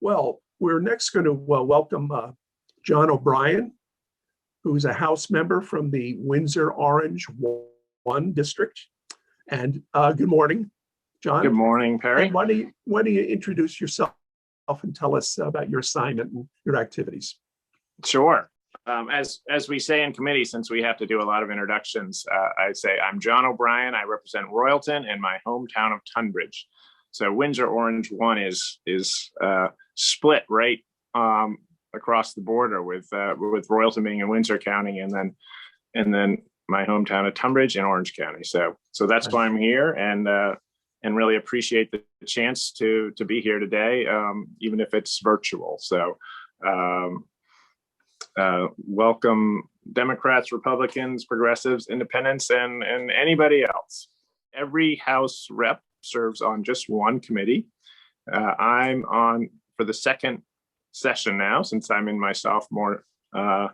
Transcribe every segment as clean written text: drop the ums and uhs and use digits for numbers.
Well, we're next going to welcome John OBrien, who's a House member from the Windsor Orange 1 district. And good morning, John. Good morning, Perry. And why don't you introduce yourself and tell us about your assignment and your activities? Sure. As we say in committee, since we have to do a lot of introductions, I say I'm John OBrien. I represent Royalton and my hometown of Tunbridge. So Windsor Orange 1 is split right across the border with Royalton being in Windsor County, and then my hometown of Tunbridge in Orange County. So that's why I'm here, and really appreciate the chance to be here today, even if it's virtual. So welcome Democrats, Republicans, Progressives, Independents, and anybody else. Every House rep serves on just one committee. I'm on for the second session now, since I'm in my sophomore term.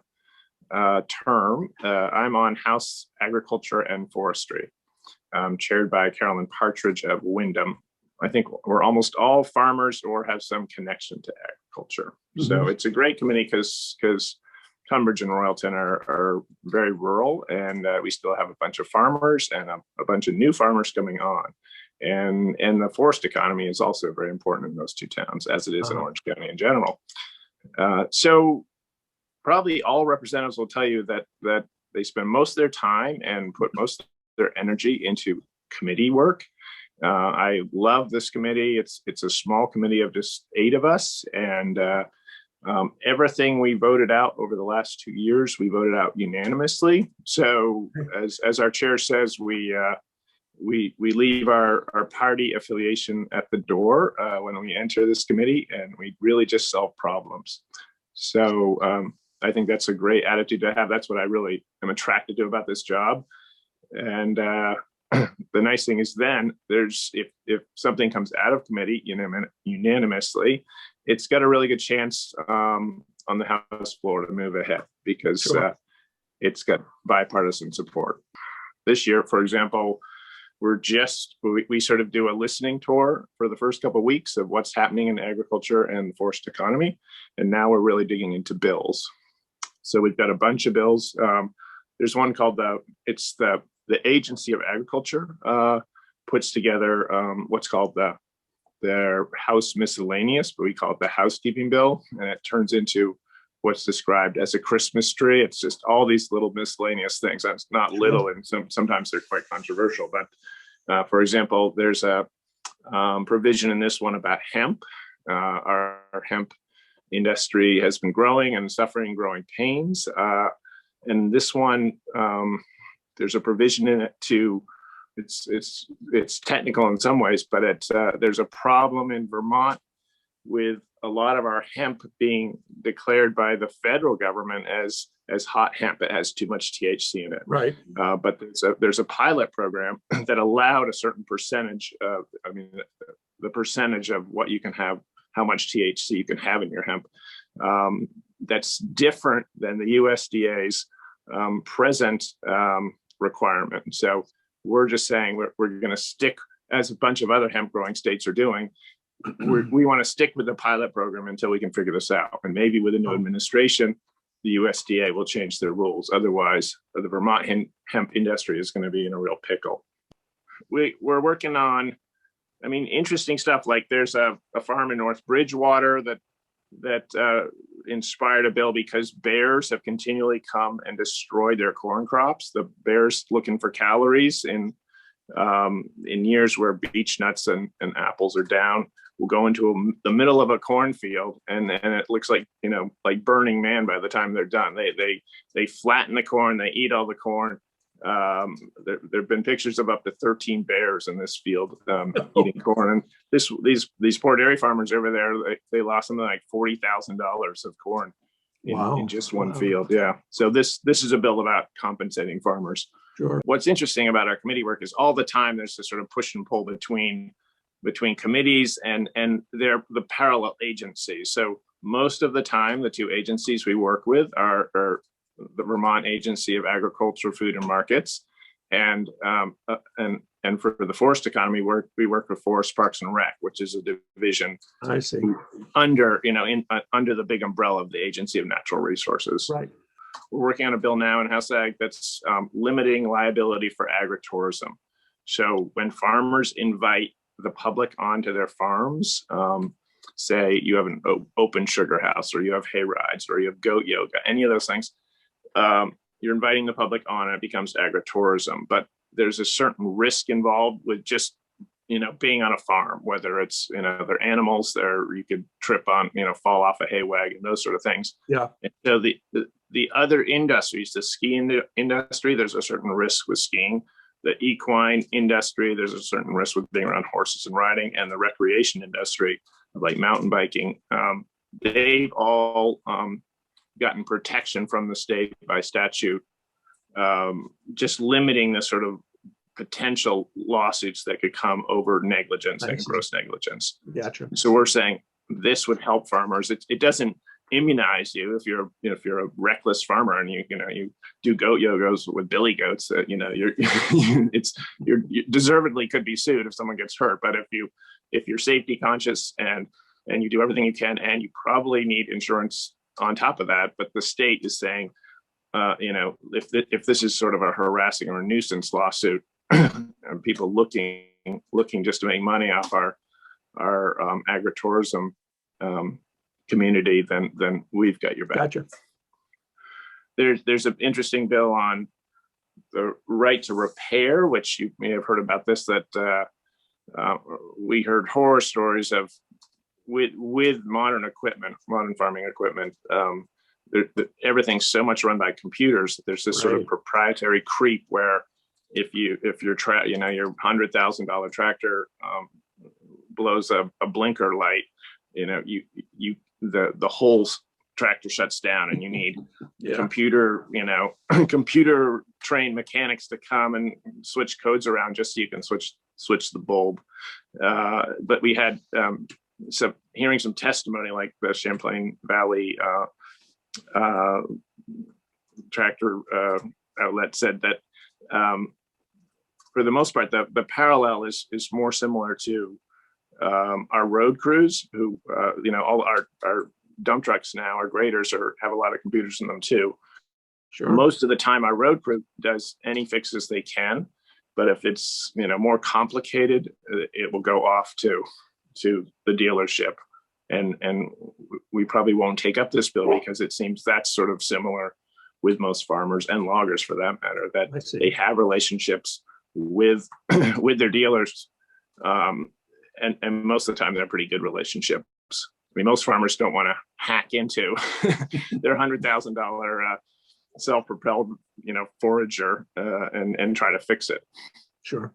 I'm on House Agriculture and Forestry, chaired by Carolyn Partridge of Windham. I think we're almost all farmers or have some connection to agriculture. Mm-hmm. So it's a great committee because Tunbridge and Royalton are very rural, and we still have a bunch of farmers and a bunch of new farmers coming on. And the forest economy is also very important in those two towns, as it is in Orange County in general. So probably all representatives will tell you that they spend most of their time and put most of their energy into committee work. I love this committee. It's a small committee of just 8 of us, and everything we voted out over the last 2 years, we voted out unanimously. So as our chair says, we leave our party affiliation at the door when we enter this committee, and we really just solve problems. So I think that's a great attitude to have. That's what I really am attracted to about this job. And the nice thing is then if something comes out of committee unanimously, it's got a really good chance on the House floor to move ahead, because it's got bipartisan support. This year, for example, we sort of do a listening tour for the first couple of weeks of what's happening in agriculture and the forest economy. And now we're really digging into bills. So we've got a bunch of bills. There's one called the Agency of Agriculture puts together what's called their House Miscellaneous, but we call it the housekeeping bill. And it turns into what's described as a Christmas tree. It's just all these little miscellaneous things. That's not little, and sometimes they're quite controversial. But for example, there's a provision in this one about hemp. Our hemp industry has been growing and suffering growing pains. And this one, there's a provision in it it's technical in some ways, but there's a problem in Vermont with a lot of our hemp being declared by the federal government as hot hemp. It has too much THC in it. Right. But there's a pilot program that allowed a certain percentage of, the percentage of what you can have, how much THC you can have in your hemp. That's different than the USDA's present requirement. So we're just saying we're going to stick, as a bunch of other hemp growing states are doing, we want to stick with the pilot program until we can figure this out. And maybe with a new administration, the USDA will change their rules. Otherwise, the Vermont hemp industry is going to be in a real pickle. We're working on, interesting stuff. Like there's a farm in North Bridgewater that inspired a bill because bears have continually come and destroyed their corn crops. The bears, looking for calories in years where beech nuts and apples are down, will go into the middle of a cornfield, and it looks like Burning Man by the time they're done. They flatten the corn, they eat all the corn. There have been pictures of up to 13 bears in this field eating corn. And these poor dairy farmers over there, they lost something like $40,000 of corn in just one field. Yeah. So this is a bill about compensating farmers. Sure. What's interesting about our committee work is all the time there's this sort of push and pull between committees and they're the parallel agencies. So most of the time, the two agencies we work with are the Vermont Agency of Agriculture, Food and Markets, And for the forest economy, we work with Forest Parks and Rec, which is a division I see. under under the big umbrella of the Agency of Natural Resources. Right. We're working on a bill now in House Ag that's limiting liability for agritourism. So when farmers invite the public onto their farms, say you have an open sugar house, or you have hay rides, or you have goat yoga, any of those things, you're inviting the public on, and it becomes agritourism. But there's a certain risk involved with just, being on a farm, whether it's, they're animals there, you could trip on, fall off a hay wagon, those sort of things. Yeah. And so the other industries, the skiing industry, there's a certain risk with skiing. The equine industry, there's a certain risk with being around horses and riding, and the recreation industry, like mountain biking, they've all gotten protection from the state by statute, just limiting the sort of potential lawsuits that could come over negligence and gross negligence. Gotcha. So we're saying this would help farmers. It doesn't immunize you if you're a reckless farmer and you do goat yogos with billy goats. You're deservedly could be sued if someone gets hurt. But if you're safety conscious and you do everything you can, and you probably need insurance on top of that, but the state is saying, if this is sort of a harassing or a nuisance lawsuit, and people looking just to make money off our agritourism community, then we've got your back. Gotcha. There's an interesting bill on the right to repair, which you may have heard about this, that we heard horror stories of with modern farming equipment. Everything's so much run by computers that there's this sort of proprietary creep where if your $100,000 tractor blows a blinker light, the whole tractor shuts down, and you need computer trained mechanics to come and switch codes around just so you can switch the bulb. But we had hearing some testimony, like the Champlain Valley tractor outlet said that for the most part, the parallel is more similar to our road crews, who all our dump trucks now, our graders have a lot of computers in them too. Sure. Most of the time, our road crew does any fixes they can, but if it's more complicated, it will go off to the dealership, and we probably won't take up this bill because it seems that's sort of similar with most farmers and loggers, for that matter, that they have relationships with their dealers, and most of the time they're pretty good relationships. I mean, most farmers don't want to hack into their $100,000 self-propelled forager and try to fix it. Sure.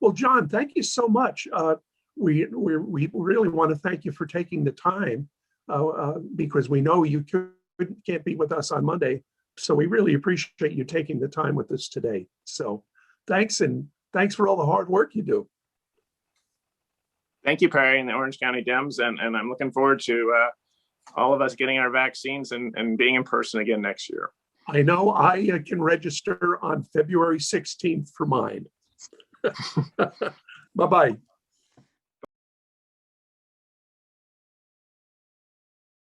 Well, John, thank you so much. We really want to thank you for taking the time, because we know you can't be with us on Monday. So we really appreciate you taking the time with us today. So thanks, and thanks for all the hard work you do. Thank you, Perry, and the Orange County Dems, and I'm looking forward to all of us getting our vaccines and being in person again next year. I know I can register on February 16th for mine. Bye-bye.